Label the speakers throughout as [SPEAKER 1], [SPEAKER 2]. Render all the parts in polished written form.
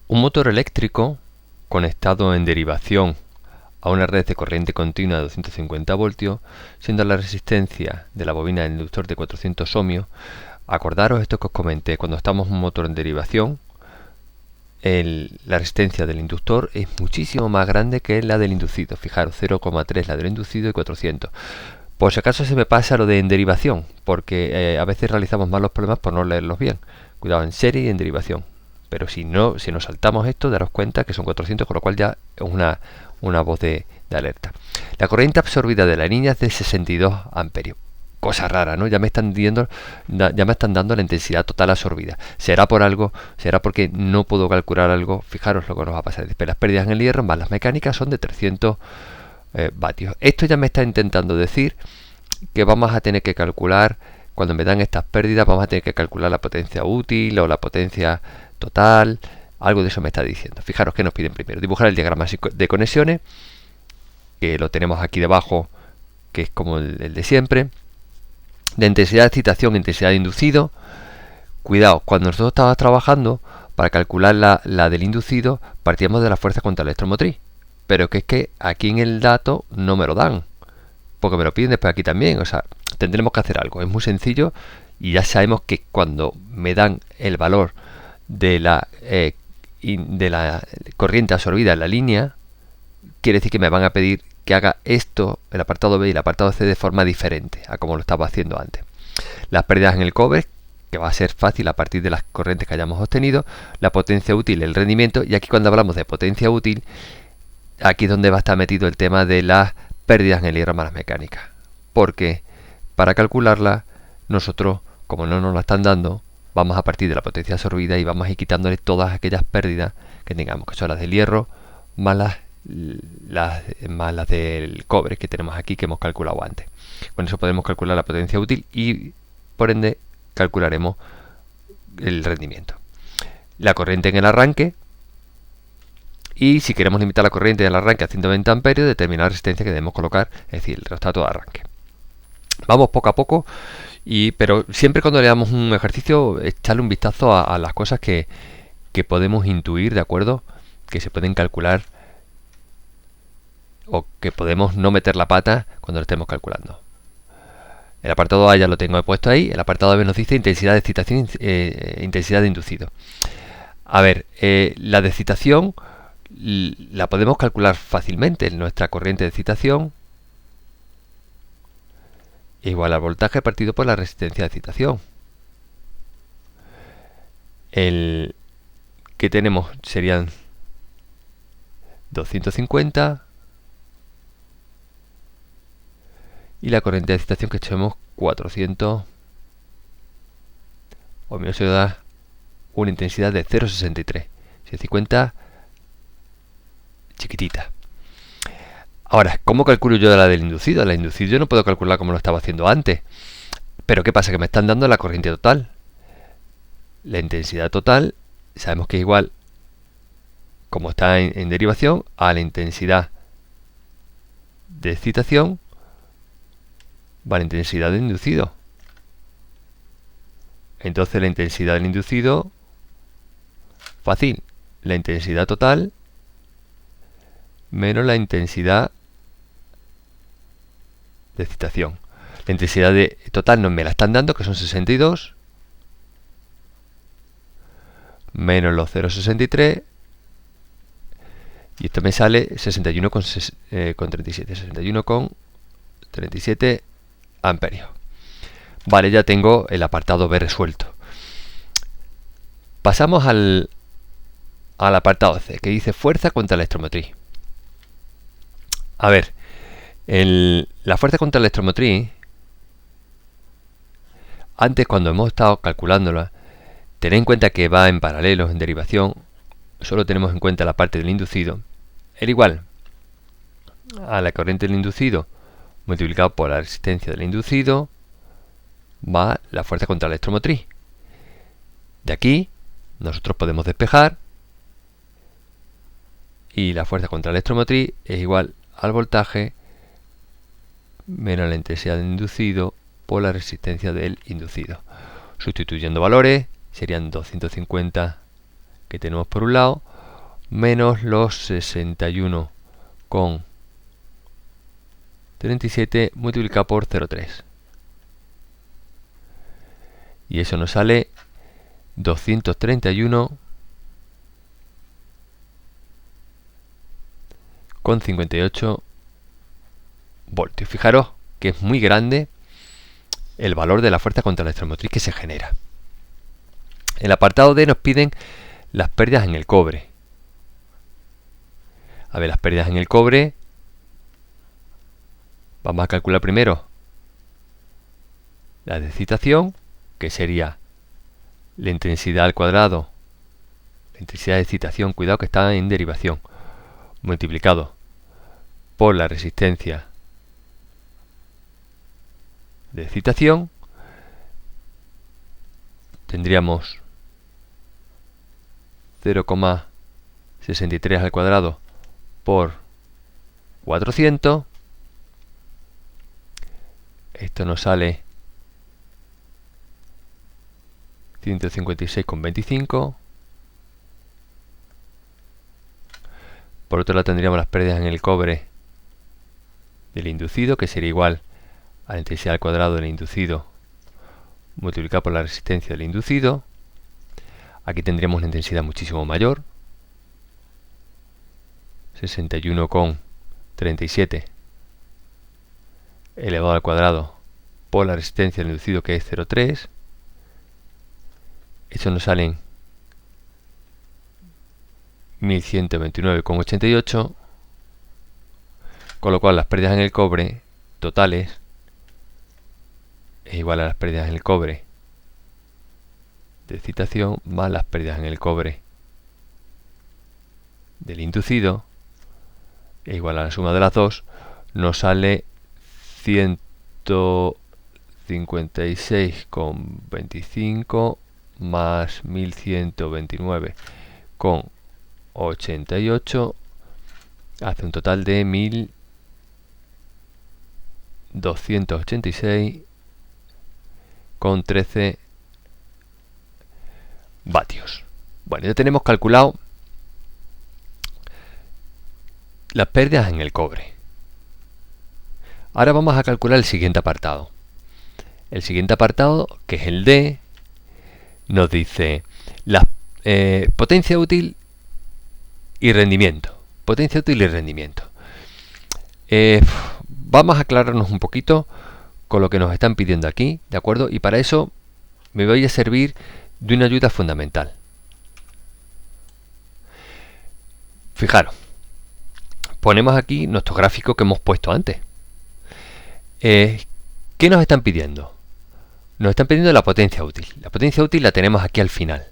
[SPEAKER 1] Un motor eléctrico conectado en derivación a una red de corriente continua de 250 voltios, siendo la resistencia de la bobina del inductor de 400 ohmios. Acordaros esto que os comenté: cuando estamos en un motor en derivación, la resistencia del inductor es muchísimo más grande que la del inducido. Fijaros, 0,3 la del inducido y 400. Por si acaso se me pasa lo de en derivación, porque a veces realizamos mal los problemas por no leerlos bien. Cuidado, en serie y en derivación. Pero si nos saltamos esto, daros cuenta que son 400, con lo cual ya es una voz de alerta. La corriente absorbida de la línea es de 62 amperios. Cosa rara, ¿no? Ya me están dando la intensidad total absorbida. ¿Será por algo? ¿Será porque no puedo calcular algo? Fijaros lo que nos va a pasar. Las pérdidas en el hierro más las mecánicas son de 300 vatios. Esto ya me está intentando decir que vamos a tener que calcular, cuando me dan estas pérdidas, vamos a tener que calcular la potencia útil o la potencia total. Algo de eso me está diciendo. Fijaros que nos piden primero dibujar el diagrama de conexiones, que lo tenemos aquí debajo, que es como el de siempre. De intensidad de excitación, intensidad de inducido. Cuidado, cuando nosotros estábamos trabajando, para calcular la del inducido, partíamos de la fuerza contra la electromotriz. Pero que es que aquí en el dato no me lo dan, porque me lo piden después aquí también. O sea, tendremos que hacer algo. Es muy sencillo y ya sabemos que cuando me dan el valor de la corriente absorbida en la línea, quiere decir que me van a pedir que haga esto, el apartado B y el apartado C, de forma diferente a como lo estaba haciendo antes. Las pérdidas en el cobre, que va a ser fácil a partir de las corrientes que hayamos obtenido. La potencia útil, el rendimiento. Y aquí, cuando hablamos de potencia útil, aquí es donde va a estar metido el tema de las pérdidas en el hierro más las mecánicas. Porque para calcularla, nosotros, como no nos la están dando, vamos a partir de la potencia absorbida y vamos a ir quitándole todas aquellas pérdidas que tengamos, que son las del hierro más las del cobre que tenemos aquí, que hemos calculado antes. Con eso podemos calcular la potencia útil y, por ende, calcularemos el rendimiento. La corriente en el arranque. Y si queremos limitar la corriente del arranque a 120 amperios, determinar la resistencia que debemos colocar, es decir, el termostato de arranque. Vamos poco a poco, pero siempre cuando le damos un ejercicio, echarle un vistazo a las cosas que podemos intuir, ¿de acuerdo? Que se pueden calcular, o que podemos no meter la pata cuando lo estemos calculando. El apartado A ya lo tengo puesto ahí. El apartado B nos dice intensidad de excitación, intensidad de inducido. A ver, la de excitación la podemos calcular fácilmente. Nuestra corriente de excitación igual al voltaje partido por la resistencia de excitación. El que tenemos serían 250 y la corriente de excitación que echemos 400 ohmios, se da una intensidad de 0,63. Si os das cuenta, chiquitita. Ahora, ¿cómo calculo yo la del inducido? La del inducido yo no puedo calcular como lo estaba haciendo antes. Pero ¿qué pasa? Que me están dando la corriente total. La intensidad total sabemos que es igual, como está en derivación, a la intensidad de excitación va la intensidad de inducido. Entonces la intensidad del inducido, fácil, la intensidad total menos la intensidad de excitación. La intensidad total no me la están dando, que son 62, menos los 0,63, y esto me sale 61,37 amperios. Vale, ya tengo el apartado B resuelto. Pasamos al apartado C, que dice fuerza contra la electromotriz. A ver, la fuerza contra la electromotriz, antes, cuando hemos estado calculándola, tened en cuenta que va en paralelo, en derivación. Solo tenemos en cuenta la parte del inducido. Era igual a la corriente del inducido multiplicado por la resistencia del inducido va la fuerza contra la electromotriz. De aquí nosotros podemos despejar, y la fuerza contra la electromotriz es igual al voltaje menos la intensidad del inducido por la resistencia del inducido. Sustituyendo valores, serían 250 que tenemos por un lado, menos los 61,37 multiplicado por 0,3. Y eso nos sale 231,58 voltios. Fijaros que es muy grande el valor de la fuerza contra la electromotriz que se genera. En el apartado D nos piden las pérdidas en el cobre. A ver, las pérdidas en el cobre, vamos a calcular primero la de excitación, que sería la intensidad al cuadrado, la intensidad de excitación, cuidado que está en derivación, multiplicado por la resistencia de excitación, tendríamos 0,63 al cuadrado por 400. Esto nos sale 156,25. Por otro lado tendríamos las pérdidas en el cobre del inducido, que sería igual a la intensidad al cuadrado del inducido multiplicado por la resistencia del inducido. Aquí tendríamos una intensidad muchísimo mayor, 61,37 elevado al cuadrado por la resistencia del inducido, que es 0,3. Eso nos salen 1129,88, con lo cual las pérdidas en el cobre totales es igual a las pérdidas en el cobre de excitación más las pérdidas en el cobre del inducido, es igual a la suma de las dos. Nos sale 156,25 más 1129,88 hace un total de 1286,13 vatios. Bueno, ya tenemos calculado las pérdidas en el cobre. Ahora vamos a calcular el siguiente apartado. El siguiente apartado, que es el D, nos dice la potencia útil y rendimiento. Potencia útil y rendimiento. Vamos a aclararnos un poquito con lo que nos están pidiendo aquí, ¿de acuerdo? Y para eso me voy a servir de una ayuda fundamental. Fijaros, ponemos aquí nuestro gráfico que hemos puesto antes. ¿Qué nos están pidiendo? Nos están pidiendo la potencia útil. La potencia útil la tenemos aquí al final.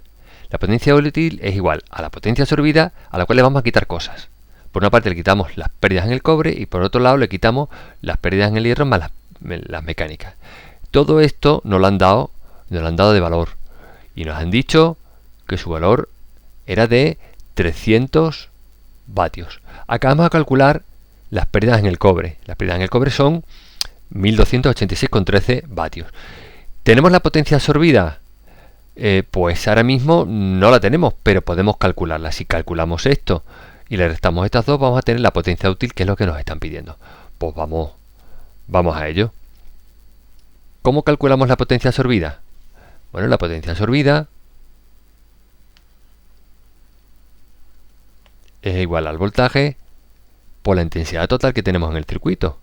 [SPEAKER 1] La potencia útil es igual a la potencia absorbida, a la cual le vamos a quitar cosas. Por una parte le quitamos las pérdidas en el cobre y por otro lado le quitamos las pérdidas en el hierro más las mecánicas. Todo esto nos lo han dado de valor. Y nos han dicho que su valor era de 300 vatios. Acá vamos a calcular las pérdidas en el cobre. Las pérdidas en el cobre son 1286,13 vatios. ¿Tenemos la potencia absorbida? Pues ahora mismo no la tenemos, pero podemos calcularla. Si calculamos esto y le restamos estas dos, vamos a tener la potencia útil, que es lo que nos están pidiendo. Pues vamos a ello. ¿Cómo calculamos la potencia absorbida? Bueno, la potencia absorbida es igual al voltaje por la intensidad total que tenemos en el circuito.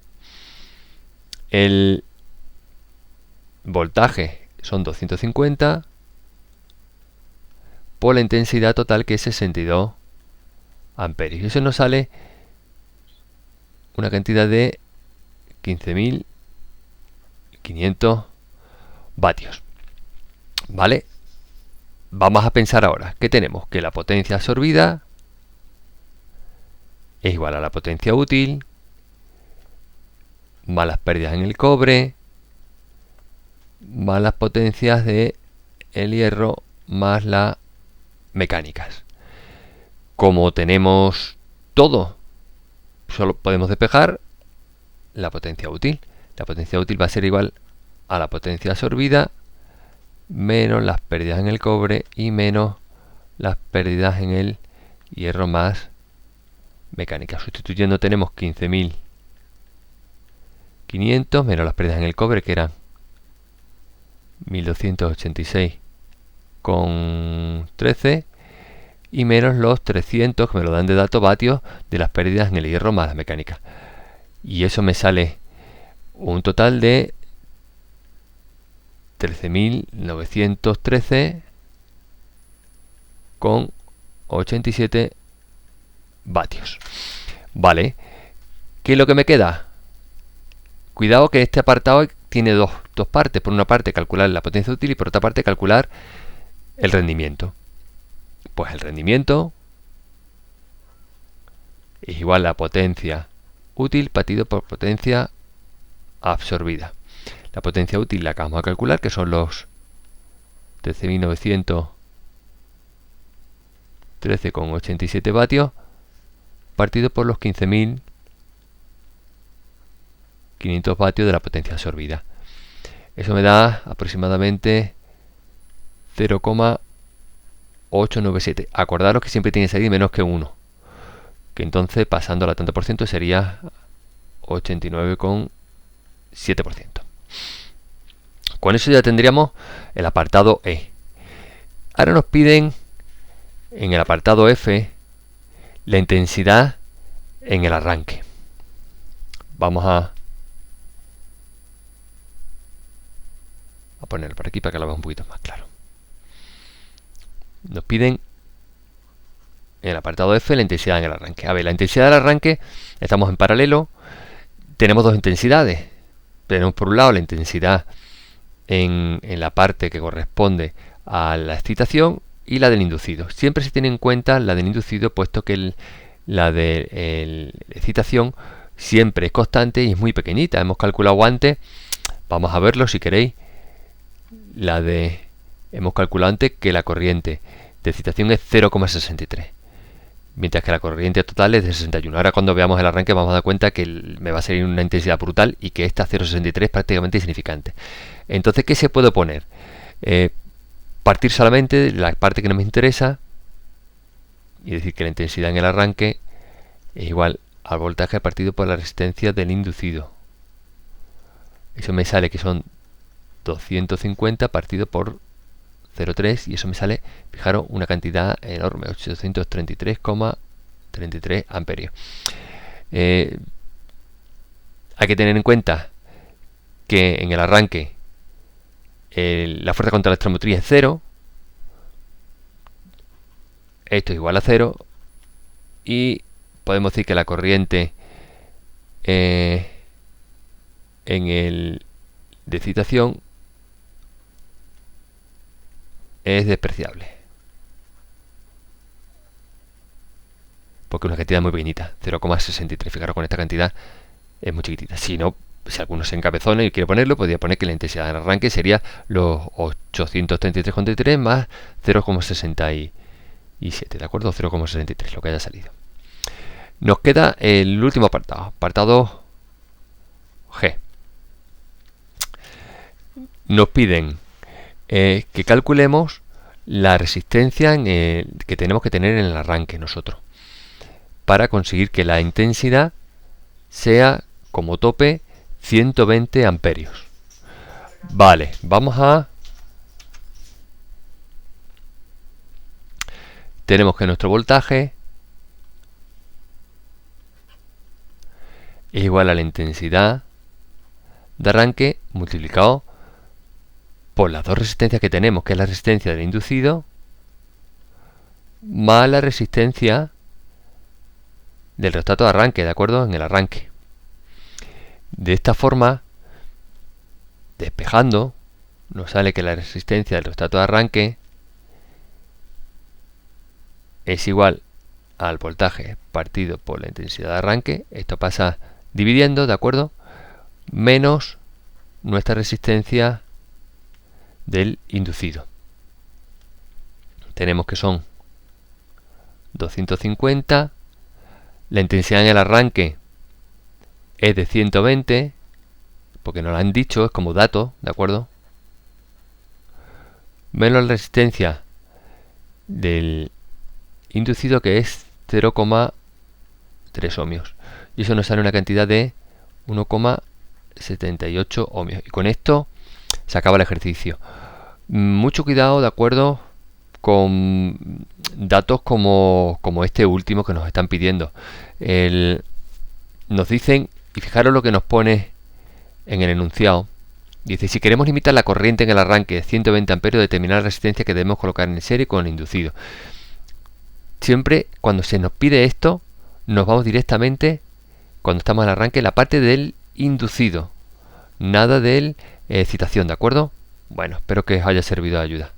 [SPEAKER 1] El voltaje son 250 por la intensidad total, que es 62 amperios. Y eso nos sale una cantidad de 15.500 vatios. ¿Vale? Vamos a pensar ahora que tenemos que la potencia absorbida es igual a la potencia útil más las pérdidas en el cobre más las potencias de el hierro más las mecánicas. Como tenemos todo, solo podemos despejar la potencia útil. La potencia útil va a ser igual a la potencia absorbida menos las pérdidas en el cobre y menos las pérdidas en el hierro más mecánica. Sustituyendo tenemos 15.500 menos las pérdidas en el cobre, que eran 1286,13, y menos los 300 que me lo dan de dato vatios de las pérdidas en el hierro más las mecánicas. Y eso me sale un total de 13.913,87 vatios. Vale, ¿qué es lo que me queda? Cuidado que este apartado tiene dos partes. Por una parte calcular la potencia útil y por otra parte calcular el rendimiento. Pues el rendimiento es igual a la potencia útil partido por potencia absorbida. La potencia útil la acabamos de calcular, que son los 13.913,87 vatios partido por los 15.500 vatios de la potencia absorbida. Eso me da aproximadamente 0,897. Acordaros que siempre tiene que salir menos que 1, que entonces pasando a tanto por ciento sería 89,7%. Con eso ya tendríamos el apartado E. Ahora nos piden en el apartado F la intensidad en el arranque. Vamos a ponerlo por aquí para que lo veamos un poquito más claro. Nos piden en el apartado F la intensidad en el arranque. A ver, la intensidad del arranque, estamos en paralelo, tenemos dos intensidades. Tenemos por un lado la intensidad en la parte que corresponde a la excitación y la del inducido. Siempre se tiene en cuenta la del inducido, puesto que la de excitación siempre es constante y es muy pequeñita. Hemos calculado antes, vamos a verlo si queréis, hemos calculado antes que la corriente de excitación es 0,63, mientras que la corriente total es de 61. Ahora cuando veamos el arranque vamos a dar cuenta que me va a salir una intensidad brutal y que esta 0,63 es prácticamente insignificante. Entonces, ¿qué se puede poner? Partir solamente de la parte que no me interesa y decir que la intensidad en el arranque es igual al voltaje partido por la resistencia del inducido. Eso me sale que son 250 partido por 0,3 y eso me sale, fijaros, una cantidad enorme, 833,33 amperios. Hay que tener en cuenta que en el arranque la fuerza contra la electromotriz es 0, esto es igual a 0 y podemos decir que la corriente en el de excitación es despreciable, porque es una cantidad muy pequeñita, 0,63. Fijaros, con esta cantidad es muy chiquitita. Si alguno se encabezona y quiere ponerlo, podría poner que la intensidad del arranque sería los 833,33 más 0,67, ¿de acuerdo? 0,63, lo que haya salido. Nos queda el último apartado G. Nos piden que calculemos la resistencia que tenemos que tener en el arranque nosotros para conseguir que la intensidad sea como tope 120 amperios. Vale, tenemos que nuestro voltaje es igual a la intensidad de arranque multiplicado por las dos resistencias que tenemos, que es la resistencia del inducido más la resistencia del rheostato de arranque, ¿de acuerdo? En el arranque. De esta forma, despejando, nos sale que la resistencia del rheostato de arranque es igual al voltaje partido por la intensidad de arranque. Esto pasa dividiendo, ¿de acuerdo? Menos nuestra resistencia del inducido. Tenemos que son 250. La intensidad en el arranque es de 120, porque nos lo han dicho, es como dato, ¿de acuerdo? Menos la resistencia del inducido, que es 0,3 ohmios. Y eso nos sale una cantidad de 1,78 ohmios. Y con esto se acaba el ejercicio. Mucho cuidado, de acuerdo, con datos como este último que nos están pidiendo. Nos dicen, y fijaros lo que nos pone en el enunciado. Dice, si queremos limitar la corriente en el arranque de 120 amperios, determinar la resistencia que debemos colocar en serie con el inducido. Siempre cuando se nos pide esto, nos vamos directamente, cuando estamos al arranque, la parte del inducido. Nada de excitación, ¿de acuerdo? Bueno, espero que os haya servido de ayuda.